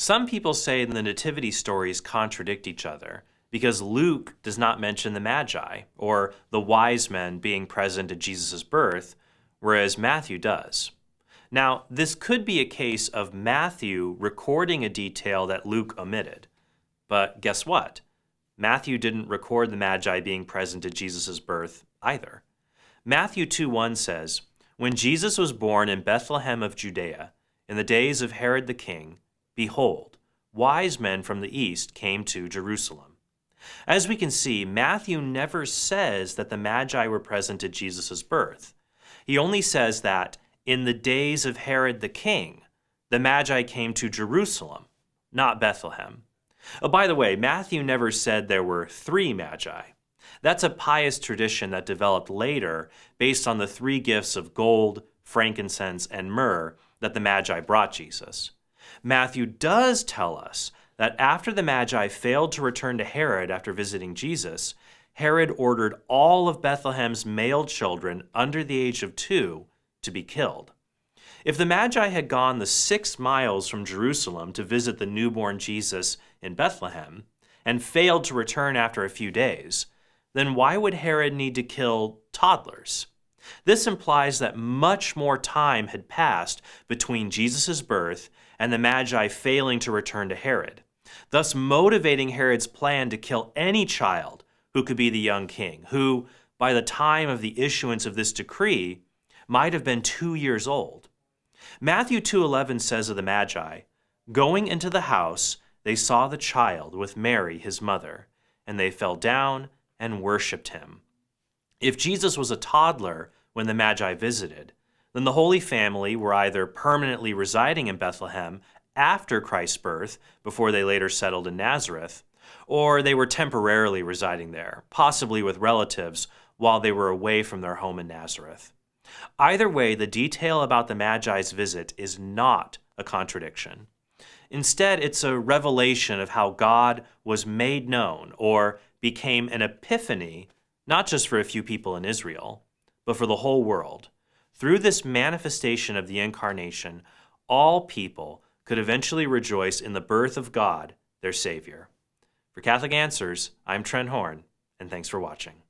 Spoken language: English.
Some people say the nativity stories contradict each other because Luke does not mention the Magi or the wise men being present at Jesus' birth, whereas Matthew does. Now, this could be a case of Matthew recording a detail that Luke omitted. But guess what? Matthew didn't record the Magi being present at Jesus' birth either. Matthew 2:1 says, "When Jesus was born in Bethlehem of Judea, in the days of Herod the king, behold, wise men from the east came to Jerusalem." As we can see, Matthew never says that the Magi were present at Jesus' birth. He only says that in the days of Herod the king, the Magi came to Jerusalem, not Bethlehem. Oh, by the way, Matthew never said there were 3 Magi. That's a pious tradition that developed later based on the 3 gifts of gold, frankincense, and myrrh that the Magi brought Jesus. Matthew does tell us that after the Magi failed to return to Herod after visiting Jesus, Herod ordered all of Bethlehem's male children under the age of 2 to be killed. If the Magi had gone the 6 miles from Jerusalem to visit the newborn Jesus in Bethlehem and failed to return after a few days, then why would Herod need to kill toddlers? This implies that much more time had passed between Jesus' birth and the Magi failing to return to Herod, thus motivating Herod's plan to kill any child who could be the young king, who, by the time of the issuance of this decree, might have been 2 years old. Matthew 2:11 says of the Magi, "Going into the house, they saw the child with Mary, his mother, and they fell down and worshipped him." If Jesus was a toddler when the Magi visited, then the Holy Family were either permanently residing in Bethlehem after Christ's birth, before they later settled in Nazareth, or they were temporarily residing there, possibly with relatives, while they were away from their home in Nazareth. Either way, the detail about the Magi's visit is not a contradiction. Instead, it's a revelation of how God was made known, or became an epiphany, not just for a few people in Israel, but for the whole world. Through this manifestation of the Incarnation, all people could eventually rejoice in the birth of God, their Savior. For Catholic Answers, I'm Trent Horn, and thanks for watching.